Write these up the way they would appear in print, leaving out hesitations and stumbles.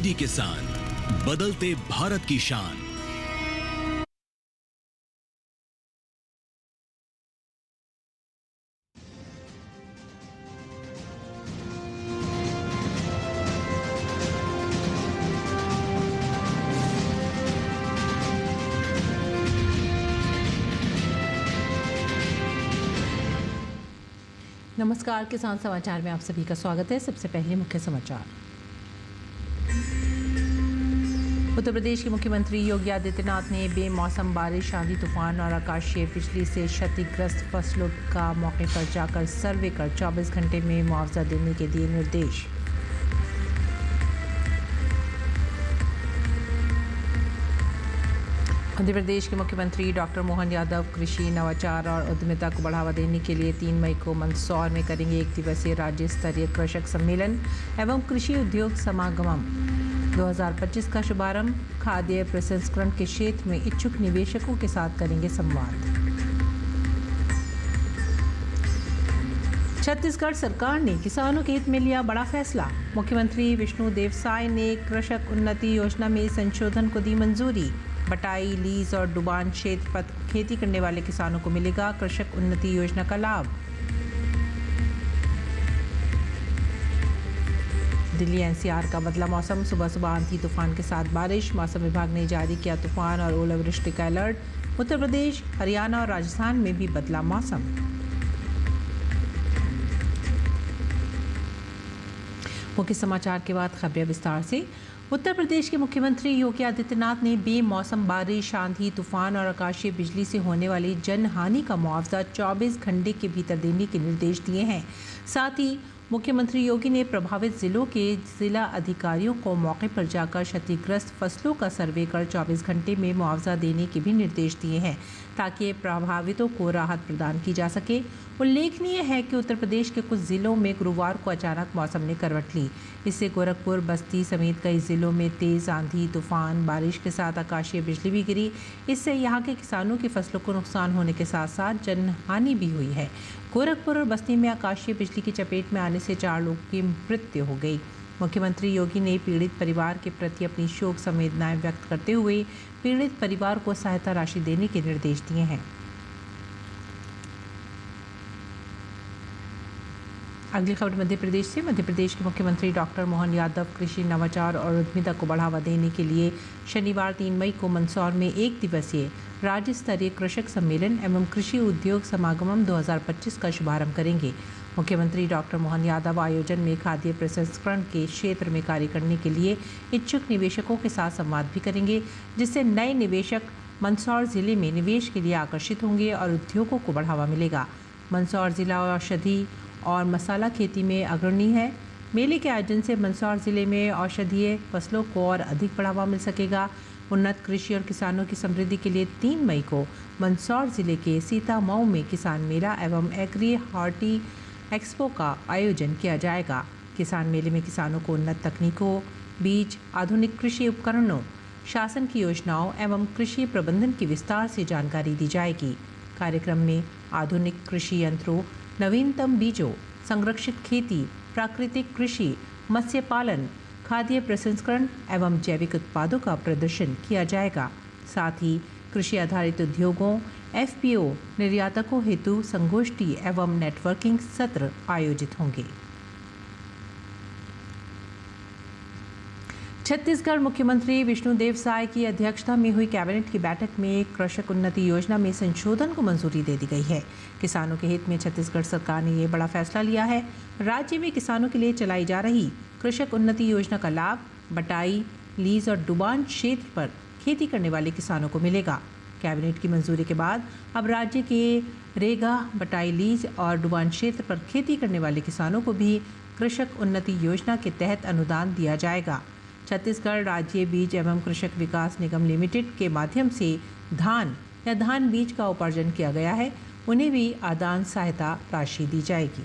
DD किसान, बदलते भारत की शान। नमस्कार, किसान समाचार में आप सभी का स्वागत है। सबसे पहले मुख्य समाचार। उत्तर प्रदेश के मुख्यमंत्री योगी आदित्यनाथ ने बेमौसम बारिश, आंधी तूफान और आकाशीय बिजली से क्षतिग्रस्त फसलों का मौके पर जाकर सर्वे कर 24 घंटे में मुआवजा देने के दिए निर्देश। मध्य प्रदेश के मुख्यमंत्री डॉक्टर मोहन यादव कृषि नवाचार और उद्यमिता को बढ़ावा देने के लिए 3 मई को मंदसौर में करेंगे 1 दिवसीय राज्य स्तरीय कृषक सम्मेलन एवं कृषि उद्योग समागम 2025 का शुभारंभ। खाद्य प्रसंस्करण के क्षेत्र में इच्छुक निवेशकों के साथ करेंगे संवाद। छत्तीसगढ़ सरकार ने किसानों के हित में लिया बड़ा फैसला। मुख्यमंत्री विष्णुदेव साय ने कृषक उन्नति योजना में संशोधन को दी मंजूरी। बटाई, लीज और डुबान क्षेत्र पर खेती करने वाले किसानों को मिलेगा कृषक उन्नति योजना का लाभ। दिल्ली एनसीआर का बदला मौसम, सुबह सुबह आंधी तूफान के साथ बारिश। मौसम विभाग ने जारी किया तूफान और ओलावृष्टि का अलर्ट। उत्तर प्रदेश, हरियाणा और राजस्थान में भी बदला मौसम। मुख्य समाचार के बाद खबरें विस्तार से। उत्तर प्रदेश के मुख्यमंत्री योगी आदित्यनाथ ने बेमौसम बारिश, आंधी तूफान और आकाशीय बिजली से होने वाली जनहानि का मुआवजा 24 घंटे के भीतर देने के निर्देश दिए हैं। साथ ही मुख्यमंत्री योगी ने प्रभावित जिलों के जिला अधिकारियों को मौके पर जाकर क्षतिग्रस्त फसलों का सर्वे कर 24 घंटे में मुआवजा देने के भी निर्देश दिए हैं ताकि प्रभावितों को राहत प्रदान की जा सके। उल्लेखनीय है कि उत्तर प्रदेश के कुछ जिलों में गुरुवार को अचानक मौसम ने करवट ली। इससे गोरखपुर, बस्ती समेत कई जिलों में तेज आंधी तूफान, बारिश के साथ आकाशीय बिजली भी गिरी। इससे यहां के किसानों की फसलों को नुकसान होने के साथ साथ जनहानि भी हुई है। गोरखपुर और बस्ती में आकाशीय बिजली की चपेट में आने से 4 लोगों की मृत्यु हो गई। मुख्यमंत्री योगी ने पीड़ित परिवार के प्रति अपनी शोक संवेदनाएं व्यक्त करते हुए पीड़ित परिवार को सहायता राशि देने के निर्देश दिए हैं। अगली खबर मध्य प्रदेश से। मध्य प्रदेश के मुख्यमंत्री डॉक्टर मोहन यादव कृषि नवाचार और उद्यमिता को बढ़ावा देने के लिए शनिवार 3 मई को मंदसौर में 1 दिवसीय राज्य स्तरीय कृषक सम्मेलन एवं कृषि उद्योग समागम 2025 का शुभारंभ करेंगे। मुख्यमंत्री डॉक्टर मोहन यादव आयोजन में खाद्य प्रसंस्करण के क्षेत्र में कार्य करने के लिए इच्छुक निवेशकों के साथ संवाद भी करेंगे, जिससे नए निवेशक मंदसौर जिले में निवेश के लिए आकर्षित होंगे और उद्योगों को बढ़ावा मिलेगा। मंदसौर जिला औषधि और मसाला खेती में अग्रणी है। मेले के आयोजन से मंदसौर जिले में औषधीय फसलों को और अधिक बढ़ावा मिल सकेगा। उन्नत कृषि और किसानों की समृद्धि के लिए 3 मई को मंदसौर जिले के सीतामऊ में किसान मेला एवं एग्री हॉर्टी एक्सपो का आयोजन किया जाएगा। किसान मेले में किसानों को उन्नत तकनीकों, बीज, आधुनिक कृषि उपकरणों, शासन की योजनाओं एवं कृषि प्रबंधन की विस्तार से जानकारी दी जाएगी। कार्यक्रम में आधुनिक कृषि यंत्रों, नवीनतम बीजों, संरक्षित खेती, प्राकृतिक कृषि, मत्स्य पालन, खाद्य प्रसंस्करण एवं जैविक उत्पादों का प्रदर्शन किया जाएगा। साथ ही कृषि आधारित उद्योगों, एफपीओ, निर्यातकों हेतु संगोष्ठी एवं नेटवर्किंग सत्र आयोजित होंगे। छत्तीसगढ़ मुख्यमंत्री विष्णुदेव साय की अध्यक्षता में हुई कैबिनेट की बैठक में कृषक उन्नति योजना में संशोधन को मंजूरी दे दी गई है। किसानों के हित में छत्तीसगढ़ सरकार ने ये बड़ा फैसला लिया है। राज्य में किसानों के लिए चलाई जा रही कृषक उन्नति योजना का लाभ बटाई, लीज और डुबान क्षेत्र पर खेती करने वाले किसानों को मिलेगा। कैबिनेट की मंजूरी के बाद अब राज्य के रेगा, बटाई, लीज और डुबान क्षेत्र पर खेती करने वाले किसानों को भी कृषक उन्नति योजना के तहत अनुदान दिया जाएगा। छत्तीसगढ़ राज्य बीज एवं कृषक विकास निगम लिमिटेड के माध्यम से धान या धान बीज का उपार्जन किया गया है, उन्हें भी आदान सहायता राशि दी जाएगी।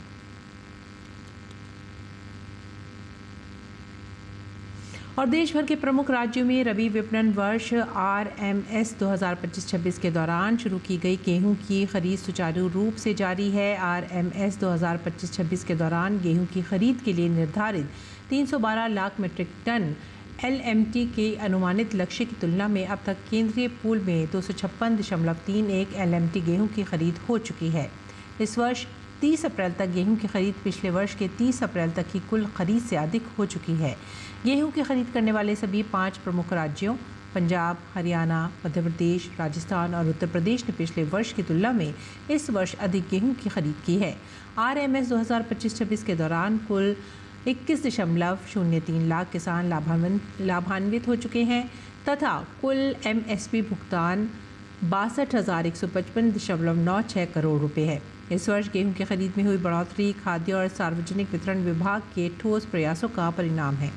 और देश भर के प्रमुख राज्यों में रबी विपणन वर्ष RMS 2025-26 के दौरान शुरू की गई गेहूं की खरीद सुचारू रूप से जारी है। RMS 2025-26 के दौरान गेहूं की खरीद के लिए निर्धारित 312 लाख मीट्रिक टन LMT के अनुमानित लक्ष्य की तुलना में अब तक केंद्रीय पूल में 256.31 LMT गेहूं की खरीद हो चुकी है। इस वर्ष 30 अप्रैल तक गेहूं की खरीद पिछले वर्ष के 30 अप्रैल तक की कुल खरीद से अधिक हो चुकी है। गेहूं की खरीद करने वाले सभी 5 प्रमुख राज्यों पंजाब, हरियाणा, मध्य प्रदेश, राजस्थान और उत्तर प्रदेश ने पिछले वर्ष की तुलना में इस वर्ष अधिक गेहूं की खरीद की है। RMS 2025-26 के दौरान कुल 21.03 लाख किसान लाभान्वित हो चुके हैं तथा कुल MSP भुगतान 62,155.96 करोड़ रुपए है। इस वर्ष गेहूं की खरीद में हुई बढ़ोतरी खाद्य और सार्वजनिक वितरण विभाग के ठोस प्रयासों का परिणाम है।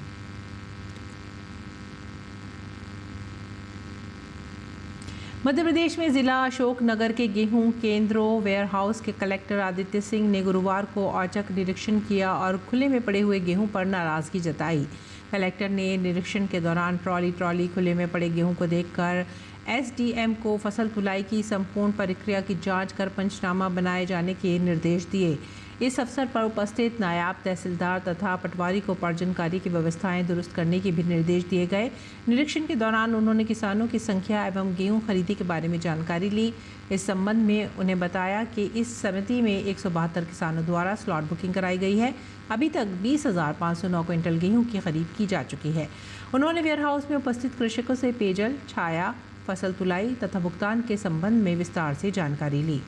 मध्य प्रदेश में जिला अशोकनगर के गेहूं केंद्रों वेयरहाउस के कलेक्टर आदित्य सिंह ने गुरुवार को औचक निरीक्षण किया और खुले में पड़े हुए गेहूं पर नाराजगी जताई। कलेक्टर ने निरीक्षण के दौरान ट्रॉली खुले में पड़े गेहूं को देखकर SDM को फसल तुलाई की संपूर्ण प्रक्रिया की जांच कर पंचनामा बनाए जाने के निर्देश दिए। इस अवसर पर उपस्थित नायब तहसीलदार तथा पटवारी को पर्जनकारी की व्यवस्थाएं दुरुस्त करने के भी निर्देश दिए गए। निरीक्षण के दौरान उन्होंने किसानों की संख्या एवं गेहूं खरीदी के बारे में जानकारी ली। इस संबंध में उन्हें बताया कि इस समिति में 172 किसानों द्वारा स्लॉट बुकिंग कराई गई है। अभी तक 20,509 क्विंटल गेहूं की खरीद की जा चुकी है। उन्होंने वेयरहाउस में उपस्थित कृषकों से पेयजल, छाया, फसल तुलाई तथा भुगतान के संबंध में विस्तार से जानकारी ली।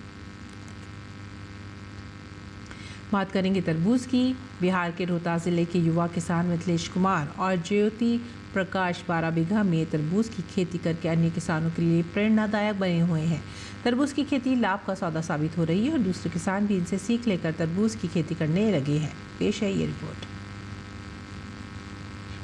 बात करेंगे तरबूज की। बिहार के रोहतास जिले के युवा किसान मिथिलेश कुमार और ज्योति प्रकाश 12 बीघा में तरबूज की खेती करके अन्य किसानों के लिए प्रेरणादायक बने हुए हैं। तरबूज की खेती लाभ का सौदा साबित हो रही है और दूसरे किसान भी इनसे सीख लेकर तरबूज की खेती करने लगे हैं। पेश है ये रिपोर्ट।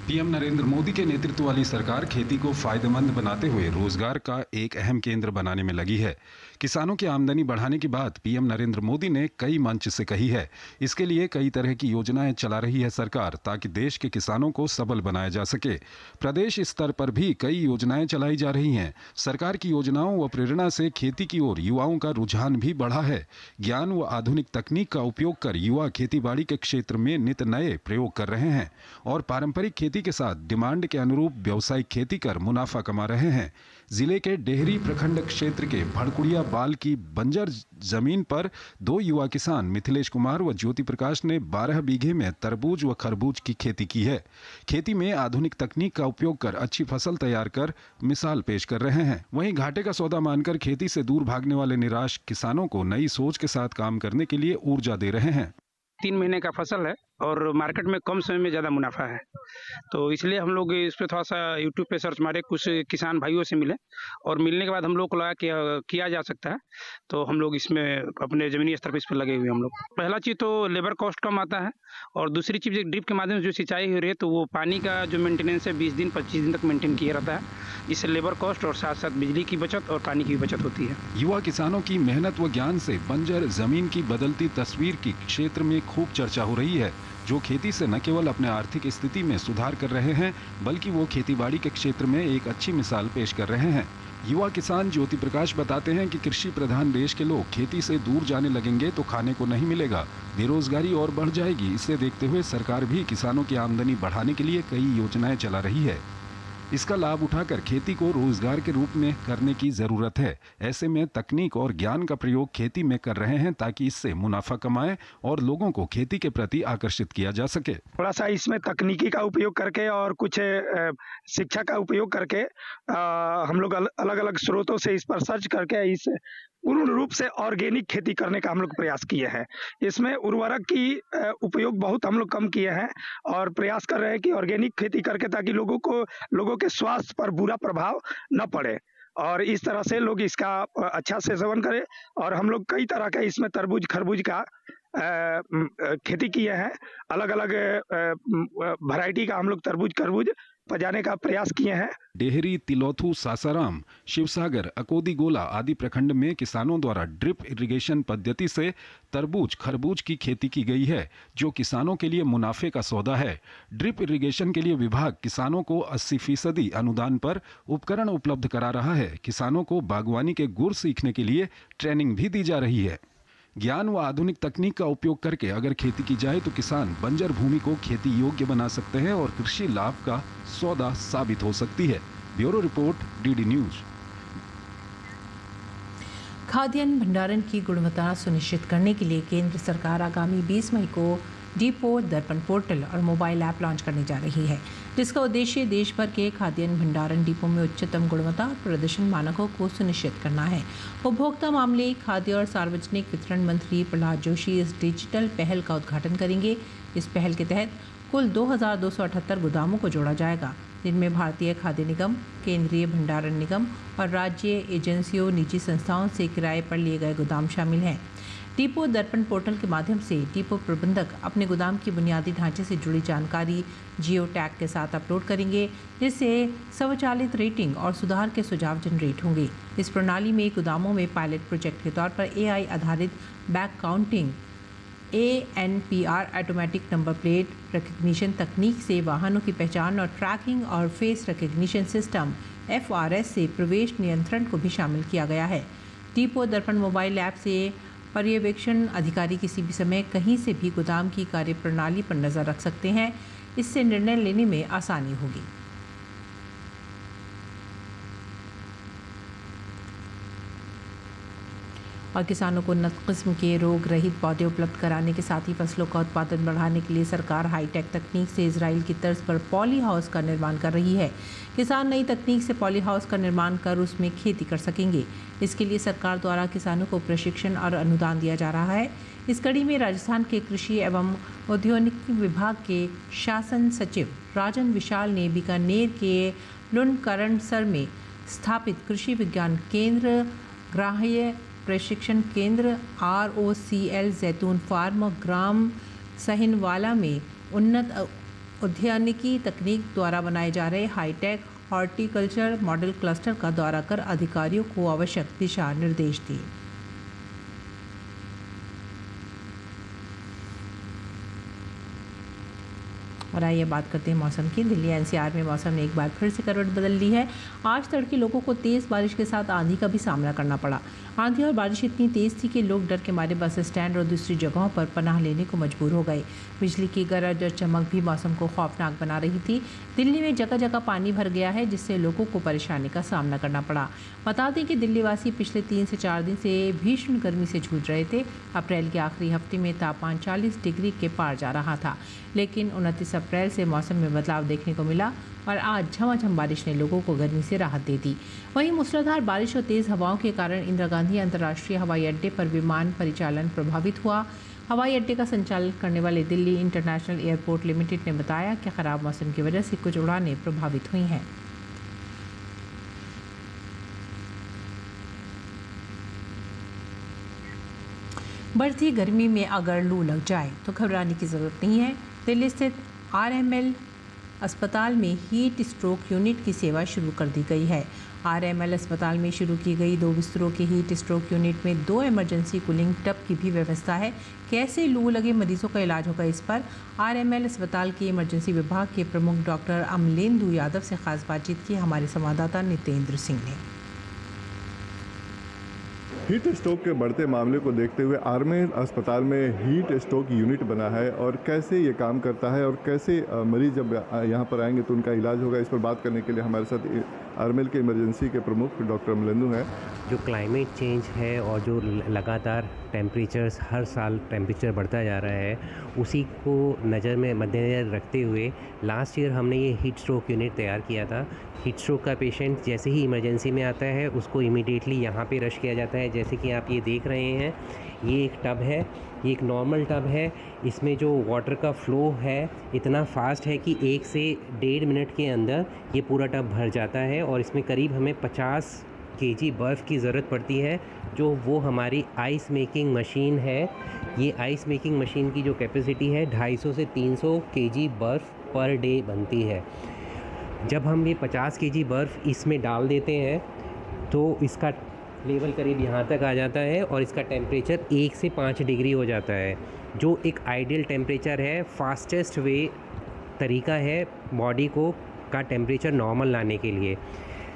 पीएम नरेंद्र मोदी के नेतृत्व वाली सरकार खेती को फायदेमंद बनाते हुए रोजगार का एक अहम केंद्र बनाने में लगी है। किसानों की आमदनी बढ़ाने की बात पीएम नरेंद्र मोदी ने कई मंच से कही है। इसके लिए कई तरह की योजनाएं चला रही है सरकार, ताकि देश के किसानों को सबल बनाया जा सके। प्रदेश स्तर पर भी कई योजनाएं चलाई जा रही हैं। सरकार की योजनाओं व प्रेरणा से खेती की ओर युवाओं का रुझान भी बढ़ा है। ज्ञान व आधुनिक तकनीक का उपयोग कर युवा खेतीबाड़ी के क्षेत्र में नित नए प्रयोग कर रहे हैं और पारंपरिक खेती के साथ डिमांड के अनुरूप व्यावसायिक खेती कर मुनाफा कमा रहे हैं। जिले के डेहरी प्रखंड क्षेत्र के भड़कुड़िया बाल की बंजर जमीन पर 2 युवा किसान मिथिलेश कुमार व ज्योति प्रकाश ने 12 बीघे में तरबूज व खरबूज की खेती की है। खेती में आधुनिक तकनीक का उपयोग कर अच्छी फसल तैयार कर मिसाल पेश कर रहे हैं। वहीं घाटे का सौदा मानकर खेती से दूर भागने वाले निराश किसानों को नई सोच के साथ काम करने के लिए ऊर्जा दे रहे हैं। 3 महीने का फसल है और मार्केट में कम समय में ज़्यादा मुनाफा है, तो इसलिए हम लोग इस पे थोड़ा सा यूट्यूब पे सर्च मारे, कुछ किसान भाइयों से मिले और मिलने के बाद हम लोग को लगा कि किया जा सकता है, तो हम लोग इसमें अपने ज़मीनी स्तर पर इस पर लगे हुए हम लोग। पहला चीज़ तो लेबर कॉस्ट कम आता है और दूसरी चीज़ ड्रिप के माध्यम से जो सिंचाई हो रही है तो वो पानी का जो मेंटेनेंस है 20 दिन 25 दिन तक मेंटेन किया रहता है। इससे लेबर कॉस्ट और साथ साथ बिजली की बचत और पानी की भी बचत होती है। युवा किसानों की मेहनत व ज्ञान से बंजर जमीन की बदलती तस्वीर की क्षेत्र में खूब चर्चा हो रही है, जो खेती से न केवल अपने आर्थिक स्थिति में सुधार कर रहे हैं बल्कि वो खेतीबाड़ी के क्षेत्र में एक अच्छी मिसाल पेश कर रहे हैं। युवा किसान ज्योति प्रकाश बताते हैं कि कृषि प्रधान देश के लोग खेती से दूर जाने लगेंगे तो खाने को नहीं मिलेगा, बेरोजगारी और बढ़ जाएगी। इसे देखते हुए सरकार भी किसानों की आमदनी बढ़ाने के लिए कई योजनाएं चला रही है। इसका लाभ उठाकर खेती को रोजगार के रूप में करने की जरूरत है। ऐसे में तकनीक और ज्ञान का प्रयोग खेती में कर रहे हैं ताकि इससे मुनाफा कमाएं और लोगों को खेती के प्रति आकर्षित किया जा सके। थोड़ा सा इसमें तकनीकी का उपयोग करके और कुछ शिक्षा का उपयोग करके हम लोग अलग अलग स्रोतों से इस पर सर्च करके इस पूर्ण रूप से ऑर्गेनिक खेती करने का हम लोग प्रयास किए हैं। इसमें उर्वरक की उपयोग बहुत हम लोग कम किए हैं और प्रयास कर रहे हैं कि ऑर्गेनिक खेती करके ताकि लोगों के स्वास्थ्य पर बुरा प्रभाव न पड़े और इस तरह से लोग इसका अच्छा से सेवन करें। और हम लोग कई तरह का इसमें तरबूज खरबूज का खेती किए हैं। अलग अलग वैरायटी का हम लोग तरबूज खरबूज पजाने का प्रयास किए हैं। डेहरी, तिलौथू, सासाराम, शिवसागर, अकोदी गोला आदि प्रखंड में किसानों द्वारा ड्रिप इरिगेशन पद्धति से तरबूज खरबूज की खेती की गई है, जो किसानों के लिए मुनाफे का सौदा है। ड्रिप इरिगेशन के लिए विभाग किसानों को 80% अनुदान पर उपकरण उपलब्ध करा रहा है। किसानों को बागवानी के गुर सीखने के लिए ट्रेनिंग भी दी जा रही है। ज्ञान व आधुनिक तकनीक का उपयोग करके अगर खेती की जाए तो किसान बंजर भूमि को खेती योग्य बना सकते हैं और कृषि लाभ का सौदा साबित हो सकती है। Bureau report, DD news. खाद्यान्न भंडारण की गुणवत्ता सुनिश्चित करने के लिए केंद्र सरकार आगामी 20 मई को डिपो दर्पण पोर्टल और मोबाइल ऐप लॉन्च करने जा रही है, जिसका उद्देश्य देश भर के खाद्यान्न भंडारण डिपो में उच्चतम गुणवत्ता और प्रदर्शन मानकों को सुनिश्चित करना है। उपभोक्ता मामले, खाद्य और सार्वजनिक वितरण मंत्री प्रहलाद जोशी इस डिजिटल पहल का उद्घाटन करेंगे। इस पहल के तहत कुल 2278 गोदामों को जोड़ा जाएगा, जिनमें भारतीय खाद्य निगम, केंद्रीय भंडारण निगम और राज्य एजेंसियों, निजी संस्थाओं से किराए पर लिए गए गोदाम शामिल हैं। डिपो दर्पण पोर्टल के माध्यम से डिपो प्रबंधक अपने गोदाम की बुनियादी ढांचे से जुड़ी जानकारी जियो टैग के साथ अपलोड करेंगे, जिससे स्वचालित रेटिंग और सुधार के सुझाव जनरेट होंगे। इस प्रणाली में गोदामों में पायलट प्रोजेक्ट के तौर पर AI आधारित back counting, ANPR automatic number plate recognition तकनीक से वाहनों की पहचान और ट्रैकिंग और फेस रिकग्निशन सिस्टम FRS से प्रवेश नियंत्रण को भी शामिल किया गया है। डिपो दर्पण मोबाइल ऐप से पर्यवेक्षण अधिकारी किसी भी समय कहीं से भी गोदाम की कार्यप्रणाली पर नज़र रख सकते हैं। इससे निर्णय लेने में आसानी होगी। और किसानों को उन्नत किस्म के रोग रहित पौधे उपलब्ध कराने के साथ ही फसलों का उत्पादन बढ़ाने के लिए सरकार हाईटेक तकनीक से इजराइल की तर्ज पर पॉली हाउस का निर्माण कर रही है। किसान नई तकनीक से पॉली हाउस का निर्माण कर उसमें खेती कर सकेंगे। इसके लिए सरकार द्वारा किसानों को प्रशिक्षण और अनुदान दिया जा रहा है। इस कड़ी में राजस्थान के कृषि एवं औद्योगिक विभाग के शासन सचिव राजन विशाल ने बीकानेर के लुनकरणसर में स्थापित कृषि विज्ञान केंद्र, ग्राह्य प्रशिक्षण केंद्र ROCL जैतून फार्म और ग्राम सहिनवाला में उन्नत उद्यानिकी तकनीक द्वारा बनाए जा रहे हाईटेक हॉर्टिकल्चर मॉडल क्लस्टर का दौरा कर अधिकारियों को आवश्यक दिशा निर्देश दिए। और आइए बात करते हैं मौसम की। दिल्ली NCR में मौसम ने एक बार फिर से करवट बदल ली है। आज तड़के लोगों को तेज़ बारिश के साथ आंधी का भी सामना करना पड़ा। आंधी और बारिश इतनी तेज़ थी कि लोग डर के मारे बस स्टैंड और दूसरी जगहों पर पनाह लेने को मजबूर हो गए। बिजली की गरज और चमक भी मौसम को खौफनाक बना रही थी। दिल्ली में जगह जगह पानी भर गया है, जिससे लोगों को परेशानी का सामना करना पड़ा। बता दें कि दिल्ली वासी पिछले 3 से 4 दिन से भीषण गर्मी से जूझ रहे थे। अप्रैल के आखिरी हफ्ते में तापमान 40 डिग्री के पार जा रहा था, लेकिन 29 अप्रैल से मौसम में बदलाव देखने को मिला और आज झमाझम बारिश ने लोगों को गर्मी से राहत दे दी। वहीं मूसलाधार बारिश और तेज़ हवाओं के कारण इंदिरा गांधी अंतर्राष्ट्रीय हवाई अड्डे पर विमान परिचालन प्रभावित हुआ। हवाई अड्डे का संचालन करने वाले दिल्ली इंटरनेशनल एयरपोर्ट लिमिटेड ने बताया कि खराब मौसम की वजह से कुछ उड़ानें प्रभावित हुई हैं। बढ़ती गर्मी में अगर लू लग जाए तो घबराने की ज़रूरत नहीं है। दिल्ली स्थित RML अस्पताल में हीट स्ट्रोक यूनिट की सेवा शुरू कर दी गई है। RML अस्पताल में शुरू की गई 2 बिस्तरों के हीट स्ट्रोक यूनिट में 2 इमरजेंसी कूलिंग टब की भी व्यवस्था है। कैसे लू लगे मरीजों का इलाज होगा, इस पर RML अस्पताल के इमरजेंसी विभाग के प्रमुख डॉक्टर अमलेंदु यादव से खास बातचीत की हमारे संवाददाता नितेंद्र सिंह ने। हीट स्ट्रोक के बढ़ते मामले को देखते हुए RML अस्पताल में हीट स्ट्रोक यूनिट बना है और कैसे ये काम करता है और कैसे मरीज जब यहाँ पर आएंगे तो उनका इलाज होगा, इस पर बात करने के लिए हमारे साथ RML के इमरजेंसी के प्रमुख डॉक्टर अमलेंदु हैं। जो क्लाइमेट चेंज है और जो लगातार टेम्परेचर्स हर साल टेम्परेचर बढ़ता जा रहा है, उसी को मद्देनज़र रखते हुए लास्ट ईयर हमने ये हीट स्ट्रोक यूनिट तैयार किया था। हीट स्ट्रोक का पेशेंट जैसे ही इमरजेंसी में आता है उसको इमीडिएटली यहाँ पे रश किया जाता है। जैसे कि आप ये देख रहे हैं, ये एक टब है, ये एक नॉर्मल टब है। इसमें जो वाटर का फ़्लो है इतना फास्ट है कि 1 से 1.5 मिनट के अंदर ये पूरा टब भर जाता है और इसमें करीब हमें 50 kg बर्फ़ की ज़रूरत पड़ती है, जो वो हमारी आइस मेकिंग मशीन है। ये आइस मेकिंग मशीन की जो कैपेसिटी है 250 से 300 kg बर्फ़ पर डे बनती है। जब हम ये 50 kg बर्फ़ इसमें डाल देते हैं तो इसका लेवल करीब यहाँ तक आ जाता है और इसका टेम्परेचर 1 से 5 डिग्री हो जाता है, जो एक आइडियल टेम्परेचर है। फास्टेस्ट वे तरीका है बॉडी को का टेम्परेचर नॉर्मल लाने के लिए।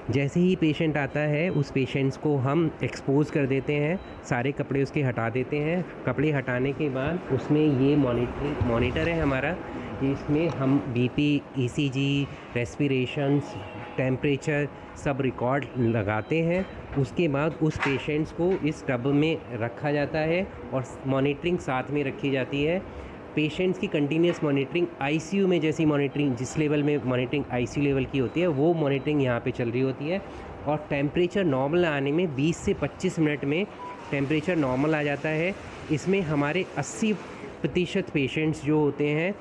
जैसे ही पेशेंट आता है उस पेशेंट्स को हम एक्सपोज कर देते हैं, सारे कपड़े उसके हटा देते हैं। कपड़े हटाने के बाद उसमें ये मॉनिटर है हमारा, इसमें हम बीपी, ईसीजी, रेस्पिरेशंस, टेम्परेचर सब रिकॉर्ड लगाते हैं। उसके बाद उस पेशेंट्स को इस टब में रखा जाता है और मॉनिटरिंग साथ में रखी जाती है। पेशेंट्स की कंटिन्यूस मॉनिटरिंग, आईसीयू में जैसी मॉनिटरिंग, जिस लेवल में मॉनिटरिंग आईसीयू लेवल की होती है, वो मॉनिटरिंग यहाँ पे चल रही होती है। और टेम्परेचर नॉर्मल आने में 20 से 25 मिनट में टेम्परेचर नॉर्मल आ जाता है। इसमें हमारे 80% पेशेंट्स जो होते हैं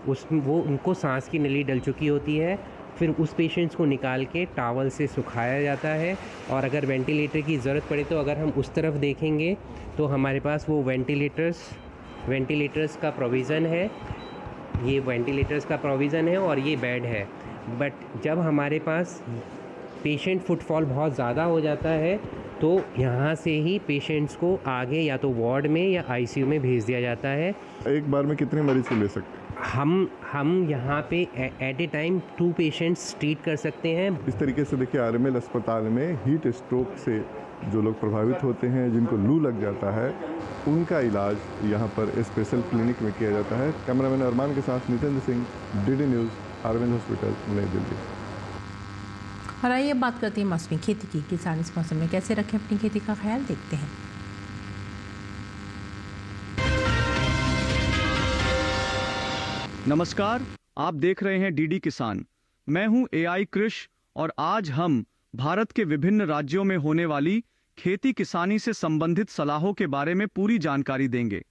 उनको सांस की नली डल चुकी होती है। फिर उस पेशेंट्स को निकाल के टॉवल से सुखाया जाता है। और अगर वेंटिलेटर की ज़रूरत पड़े तो अगर हम उस तरफ देखेंगे तो हमारे पास वो वेंटिलेटर्स का प्रोविज़न है, ये वेंटिलेटर्स का प्रोविज़न है और ये बेड है। बट जब हमारे पास पेशेंट फुटफॉल बहुत ज़्यादा हो जाता है तो यहाँ से ही पेशेंट्स को आगे या तो वार्ड में या आईसीयू में भेज दिया जाता है। एक बार में कितने मरीज को ले सकते हैं? हम यहाँ पे at a time 2 patients treat कर सकते हैं। इस तरीके से देखिए आरएमएल अस्पताल में हीट स्ट्रोक से जो लोग प्रभावित होते हैं, जिनको लू लग जाता है, उनका इलाज यहाँ पर स्पेशल क्लिनिक में किया जाता है। कैमरामैन अरमान के साथ Nitendra Singh, DD news, RML hospital, नई दिल्ली। और आइए अब बात करते हैं मौसमी खेती की। किसान इस मौसम में कैसे रखें अपनी खेती का ख्याल, देखते हैं। नमस्कार, आप देख रहे हैं डीडी किसान। मैं हूं एआई कृष और आज हम भारत के विभिन्न राज्यों में होने वाली खेती किसानी से संबंधित सलाहों के बारे में पूरी जानकारी देंगे।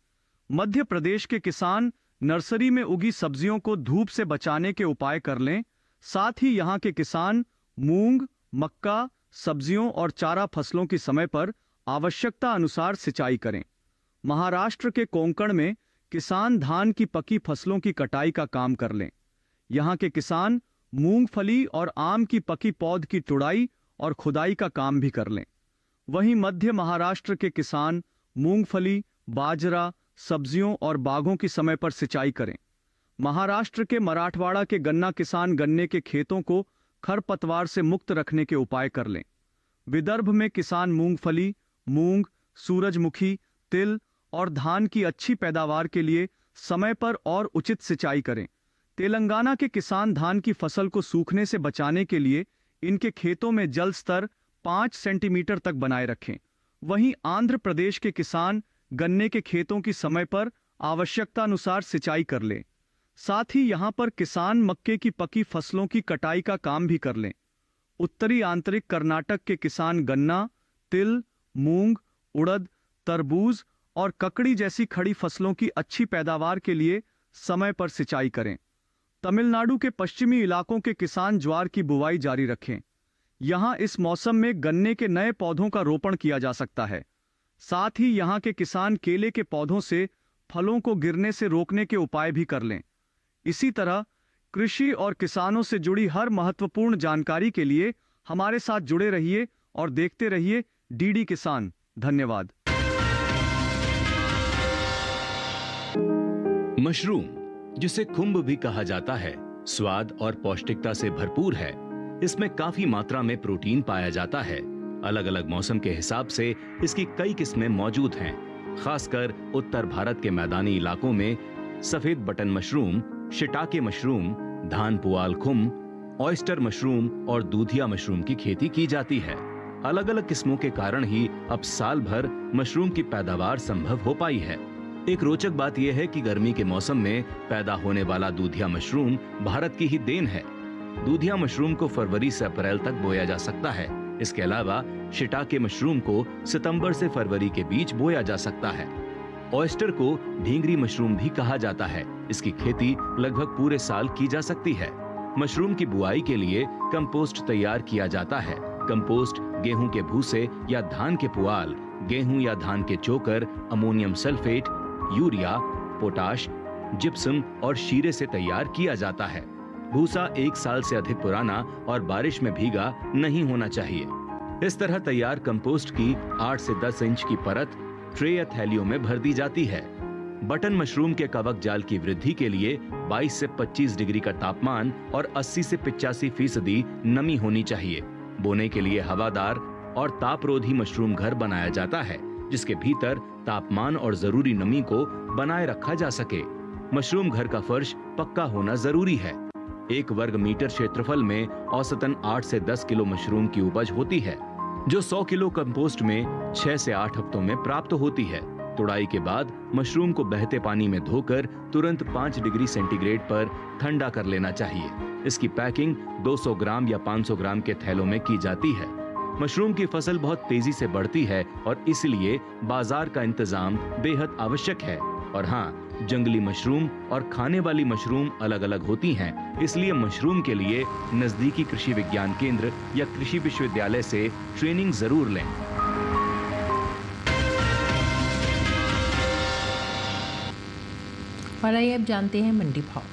मध्य प्रदेश के किसान नर्सरी में उगी सब्जियों को धूप से बचाने के उपाय कर लें। साथ ही यहाँ के किसान मूंग, मक्का, सब्जियों और चारा फसलों की समय पर आवश्यकता अनुसार सिंचाई करें। महाराष्ट्र के कोंकण में किसान धान की पकी फसलों की कटाई का काम कर लें। यहाँ के किसान मूंगफली और आम की पकी पौध की तुड़ाई और खुदाई का काम भी कर लें। वहीं मध्य महाराष्ट्र के किसान मूंगफली, बाजरा, सब्जियों और बागों की समय पर सिंचाई करें। महाराष्ट्र के मराठवाड़ा के गन्ना किसान गन्ने के खेतों को खरपतवार से मुक्त रखने के उपाय कर लें। विदर्भ में किसान मूंगफली, मूंग, सूरजमुखी, तिल और धान की अच्छी पैदावार के लिए समय पर और उचित सिंचाई करें। तेलंगाना के किसान धान की फसल को सूखने से बचाने के लिए इनके खेतों में जल स्तर 5 सेंटीमीटर तक बनाए रखें। वहीं आंध्र प्रदेश के किसान गन्ने के खेतों की समय पर आवश्यकतानुसार सिंचाई कर लें। साथ ही यहां पर किसान मक्के की पकी फसलों की कटाई का काम भी कर लें। उत्तरी आंतरिक कर्नाटक के किसान गन्ना, तिल, मूंग, उड़द, तरबूज और ककड़ी जैसी खड़ी फसलों की अच्छी पैदावार के लिए समय पर सिंचाई करें। तमिलनाडु के पश्चिमी इलाकों के किसान ज्वार की बुवाई जारी रखें। यहां इस मौसम में गन्ने के नए पौधों का रोपण किया जा सकता है। साथ ही यहां के किसान केले के पौधों से फलों को गिरने से रोकने के उपाय भी कर लें। इसी तरह कृषि और किसानों से जुड़ी हर महत्वपूर्ण जानकारी के लिए हमारे साथ जुड़े रहिए और देखते रहिए डीडी किसान। धन्यवाद। मशरूम, जिसे खुम्ब भी कहा जाता है, स्वाद और पौष्टिकता से भरपूर है। इसमें काफी मात्रा में प्रोटीन पाया जाता है। अलग अलग मौसम के हिसाब से इसकी कई किस्में मौजूद हैं। खासकर उत्तर भारत के मैदानी इलाकों में सफेद बटन मशरूम, शिटाके मशरूम, धान पुआल खुम, ऑयस्टर मशरूम और दूधिया मशरूम की खेती की जाती है। अलग अलग किस्मों के कारण ही अब साल भर मशरूम की पैदावार संभव हो पाई है। एक रोचक बात यह है कि गर्मी के मौसम में पैदा होने वाला दूधिया मशरूम भारत की ही देन है। दूधिया मशरूम को फरवरी से अप्रैल तक बोया जा सकता है। इसके अलावा शिटाके मशरूम को सितंबर से फरवरी के बीच बोया जा सकता है। ऑयस्टर को ढींगरी मशरूम भी कहा जाता है। इसकी खेती लगभग पूरे साल की जा सकती है। मशरूम की बुआई के लिए कंपोस्ट तैयार किया जाता है। कंपोस्ट गेहूं के भूसे या धान के पुआल, गेहूं या धान के चोकर, ammonium sulphate, urea, potash, gypsum और शीरे से तैयार किया जाता है। भूसा 1 साल से अधिक पुराना और बारिश में भीगा नहीं होना चाहिए। इस तरह तैयार कंपोस्ट की 8 से 10 इंच की परत ट्रे या थैलियों में भर दी जाती है। बटन मशरूम के कवक जाल की वृद्धि के लिए 22 से 25 डिग्री का तापमान और 80 से 85% नमी होनी चाहिए। बोने के लिए हवादार और तापरोधी मशरूम घर बनाया जाता है, जिसके भीतर तापमान और जरूरी नमी को बनाए रखा जा सके। मशरूम घर का फर्श पक्का होना जरूरी है। 1 वर्ग मीटर क्षेत्रफल में औसतन 8 से 10 किलो मशरूम की उपज होती है, जो 100 किलो कंपोस्ट में 6 से 8 हफ्तों में प्राप्त होती है। तुड़ाई के बाद मशरूम को बहते पानी में धोकर तुरंत 5 डिग्री सेंटीग्रेड पर ठंडा कर लेना चाहिए। इसकी पैकिंग 200 ग्राम या 500 ग्राम के थैलों में की जाती है। मशरूम की फसल बहुत तेजी से बढ़ती है और इसलिए बाजार का इंतजाम बेहद आवश्यक है। और हाँ, जंगली मशरूम और खाने वाली मशरूम अलग अलग होती हैं, इसलिए मशरूम के लिए नजदीकी कृषि विज्ञान केंद्र या कृषि विश्वविद्यालय से ट्रेनिंग जरूर लें। और आइए अब जानते हैं मंडी भाव।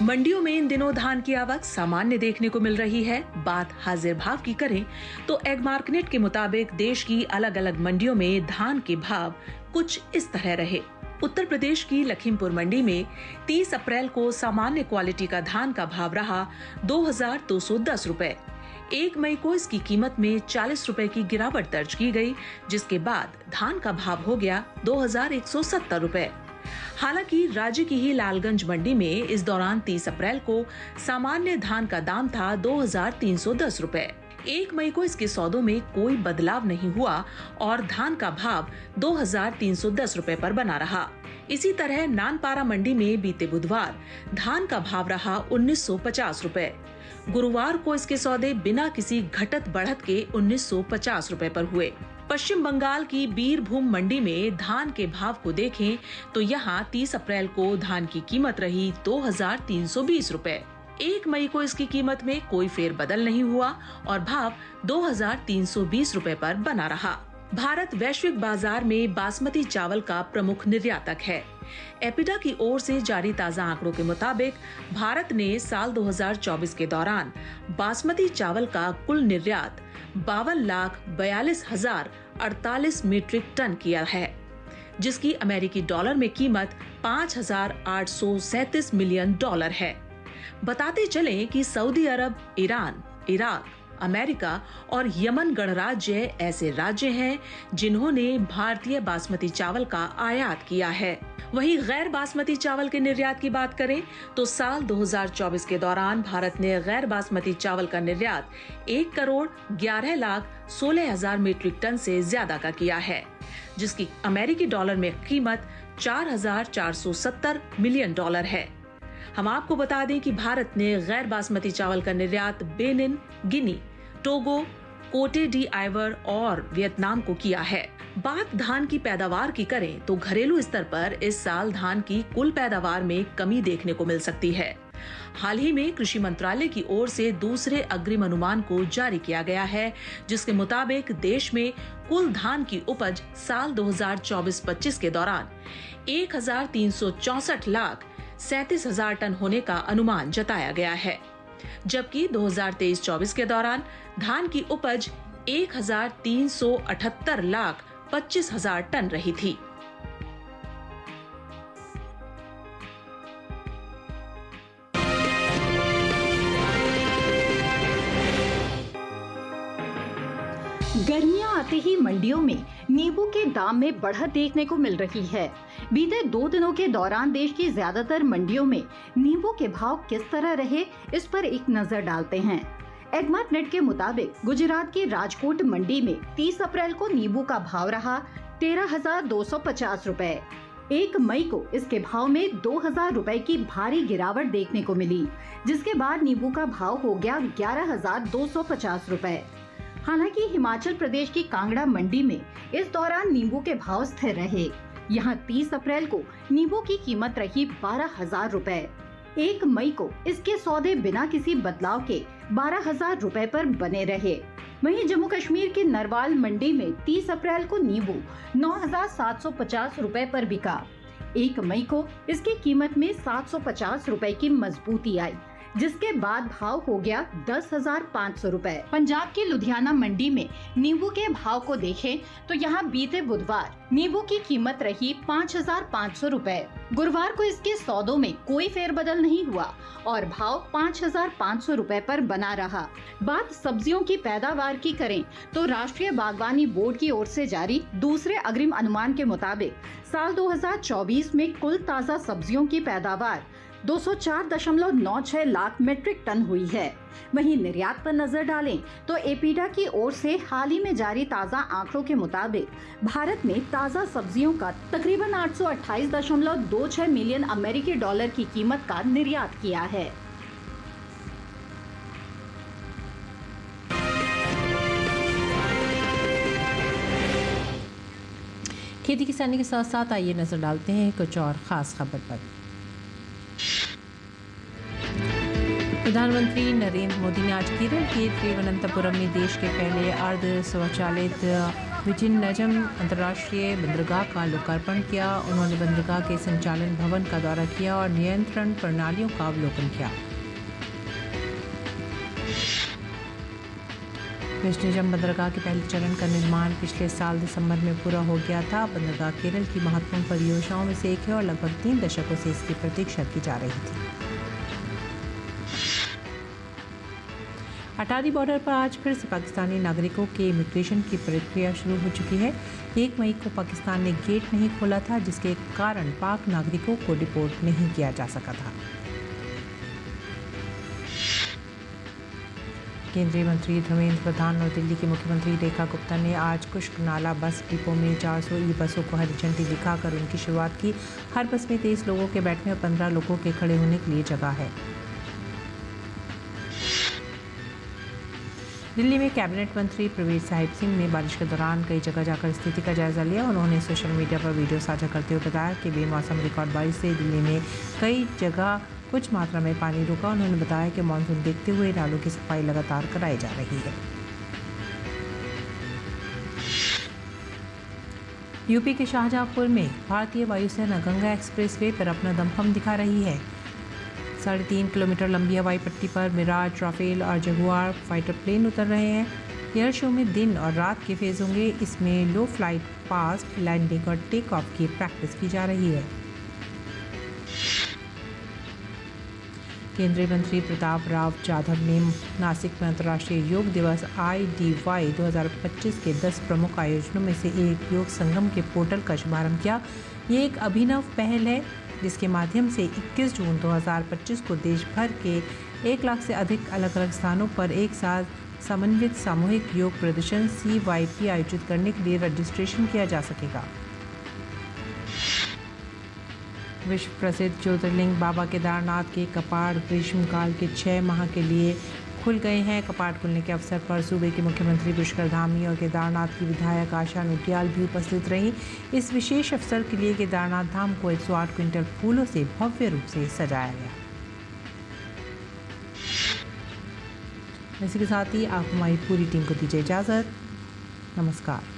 मंडियों में इन दिनों धान की आवक सामान्य देखने को मिल रही है। बात हाजिर भाव की करें तो एग्मार्कनेट के मुताबिक देश की अलग अलग मंडियों में धान के भाव कुछ इस तरह रहे। उत्तर प्रदेश की लखीमपुर मंडी में 30 अप्रैल को सामान्य क्वालिटी का धान का भाव रहा 2210 रुपए। 1 मई को इसकी कीमत में 40 रुपए की गिरावट दर्ज की गई, जिसके बाद धान का भाव हो गया 2170 रुपए। हालांकि राज्य की ही लालगंज मंडी में इस दौरान 30 अप्रैल को सामान्य धान का दाम था 2310 रुपए। 1 मई को इसके सौदों में कोई बदलाव नहीं हुआ और धान का भाव 2310 रुपए पर बना रहा। इसी तरह नानपारा मंडी में बीते बुधवार धान का भाव रहा 1950 रुपए। गुरुवार को इसके सौदे बिना किसी घटत बढ़त के 1950 रुपए पर हुए। पश्चिम बंगाल की बीरभूम मंडी में धान के भाव को देखें तो यहाँ 30 अप्रैल को धान की कीमत रही 2320 रुपए। 1 मई को इसकी कीमत में कोई फेरबदल नहीं हुआ और भाव 2320 रुपए पर बना रहा। भारत वैश्विक बाजार में बासमती चावल का प्रमुख निर्यातक है। एपिडा की ओर से जारी ताजा आंकड़ों के मुताबिक भारत ने साल 2024 के दौरान बासमती चावल का कुल निर्यात 52,42,048 मीट्रिक टन किया है, जिसकी अमेरिकी डॉलर में कीमत 5,837 मिलियन डॉलर है। बताते चलें कि सऊदी अरब, ईरान, इराक, अमेरिका और यमन गणराज्य ऐसे राज्य हैं जिन्होंने भारतीय बासमती चावल का आयात किया है। वहीं गैर बासमती चावल के निर्यात की बात करें तो साल 2024 के दौरान भारत ने गैर बासमती चावल का निर्यात 1,11,16,000 मीट्रिक टन से ज्यादा का किया है, जिसकी अमेरिकी डॉलर में कीमत 4,470 मिलियन डॉलर है। हम आपको बता दें कि भारत ने गैर बासमती चावल का निर्यात बेनिन, गिनी, टोगो, कोटे डी आइवर और वियतनाम को किया है। बात धान की पैदावार की करें तो घरेलू स्तर पर इस साल धान की कुल पैदावार में कमी देखने को मिल सकती है। हाल ही में कृषि मंत्रालय की ओर से दूसरे अग्रिम अनुमान को जारी किया गया है, जिसके मुताबिक देश में कुल धान की उपज साल 2024-25 के दौरान 1,364,37,000 टन होने का अनुमान जताया गया है, जबकि 2023-24 के दौरान धान की उपज 1,378,25,000 टन रही थी। गर्मियां आते ही मंडियों में नींबू के दाम में बढ़त देखने को मिल रही है। बीते 2 दिनों के दौरान देश की ज्यादातर मंडियों में नींबू के भाव किस तरह रहे, इस पर एक नजर डालते हैं। एग्मार्कनेट के मुताबिक गुजरात की राजकोट मंडी में 30 अप्रैल को नींबू का भाव रहा 13,250 रुपए। 1 मई को इसके भाव में 2,000 रुपए की भारी गिरावट देखने को मिली, जिसके बाद नींबू का भाव हो गया 11,250 रुपए। हालांकि हिमाचल प्रदेश की कांगड़ा मंडी में इस दौरान नींबू के भाव स्थिर रहे। यहां 30 अप्रैल को नींबू की कीमत रही 12,000 रुपए। 1 मई को इसके सौदे बिना किसी बदलाव के 12,000 रुपए पर बने रहे। वहीं जम्मू कश्मीर की नरवाल मंडी में 30 अप्रैल को नींबू 9,750 रुपए पर बिका। 1 मई को इसकी कीमत में 750 रुपए की मजबूती आई, जिसके बाद भाव हो गया 10,500 रुपए। पंजाब की लुधियाना मंडी में नींबू के भाव को देखें तो यहाँ बीते बुधवार नींबू की कीमत रही 5,500 रुपए। गुरुवार को इसके सौदों में कोई फेरबदल नहीं हुआ और भाव 5,500 रुपए पर बना रहा। बात सब्जियों की पैदावार की करें तो राष्ट्रीय बागवानी बोर्ड की ओर से जारी दूसरे अग्रिम अनुमान के मुताबिक साल 2024 में कुल ताज़ा सब्जियों की पैदावार 204.96 लाख मीट्रिक टन हुई है। वहीं निर्यात पर नजर डालें तो एपीडा की ओर से हाल ही में जारी ताज़ा आंकड़ों के मुताबिक भारत ने ताज़ा सब्जियों का तकरीबन 828.26 मिलियन अमेरिकी डॉलर की कीमत का निर्यात किया है। खेती किसानी के साथ साथ आइए नजर डालते हैं कुछ और खास खबर पर। प्रधानमंत्री नरेंद्र मोदी ने आज केरल के तिरुवनंतपुरम में देश के पहले अर्ध स्वचालित विजिन्नजम अंतर्राष्ट्रीय बंदरगाह का लोकार्पण किया। उन्होंने बंदरगाह के संचालन भवन का दौरा किया और नियंत्रण प्रणालियों का अवलोकन किया। विजिन्नजम बंदरगाह के पहले चरण का निर्माण पिछले साल दिसंबर में पूरा हो गया था। बंदरगाह केरल की महत्वपूर्ण परियोजनाओं में से एक है और लगभग 3 दशकों से इसकी प्रतीक्षा की जा रही थी। अटारी बॉर्डर पर आज फिर से पाकिस्तानी नागरिकों के इमिग्रेशन की प्रक्रिया शुरू हो चुकी है। 1 मई को पाकिस्तान ने गेट नहीं खोला था, जिसके कारण पाक नागरिकों को डिपोर्ट नहीं किया जा सका था। केंद्रीय मंत्री धर्मेंद्र प्रधान और दिल्ली की मुख्यमंत्री रेखा गुप्ता ने आज कुश्क नाला बस डिपो में 400 ई बसों को हरी झंडी दिखाकर उनकी शुरुआत की। हर बस में 23 लोगों के बैठने और 15 लोगों के खड़े होने के लिए जगह है। दिल्ली में कैबिनेट मंत्री प्रवीण साहिब सिंह ने बारिश के दौरान कई जगह जाकर स्थिति का जायजा लिया। उन्होंने सोशल मीडिया पर वीडियो साझा करते हुए बताया कि बेमौसम रिकॉर्ड बारिश से दिल्ली में कई जगह कुछ मात्रा में पानी रुका। उन्होंने बताया कि मानसून देखते हुए नालों की सफाई लगातार कराई जा रही है। यूपी के शाहजहांपुर में भारतीय वायुसेना गंगा एक्सप्रेसवे पर अपना दमखम दिखा रही है। 3.5 किलोमीटर लंबी हवाई पट्टी पर मिराज, राफेल और जगुआर फाइटर प्लेन उतर रहे हैं। एयर शो में दिन और रात के फेज होंगे। इसमें लो फ्लाइट पास्ट, लैंडिंग और टेक ऑफ की प्रैक्टिस की जा रही है। केंद्रीय मंत्री प्रताप राव जाधव ने नासिक में अंतर्राष्ट्रीय योग दिवस IDY 2025 के 10 प्रमुख आयोजनों में से एक योग संगम के पोर्टल का शुभारंभ किया। ये एक अभिनव पहल है जिसके माध्यम से 21 जून 2025 को देश भर के 1 लाख से अधिक अलग अलग स्थानों पर एक साथ समन्वित सामूहिक योग प्रदर्शन CYP आयोजित करने के लिए रजिस्ट्रेशन किया जा सकेगा। विश्व प्रसिद्ध ज्योतिर्लिंग बाबा केदारनाथ के कपाट ग्रीष्मकाल के 6 माह के लिए खुल गए हैं। कपाट खुलने के अवसर पर सूबे के मुख्यमंत्री पुष्कर धामी और केदारनाथ की विधायक आशा नोटियाल भी उपस्थित रहीं। इस विशेष अवसर के लिए केदारनाथ धाम को 108 क्विंटल फूलों से भव्य रूप से सजाया गया। इसी के साथ ही आप हमारी पूरी टीम को दीजिए इजाज़त। नमस्कार।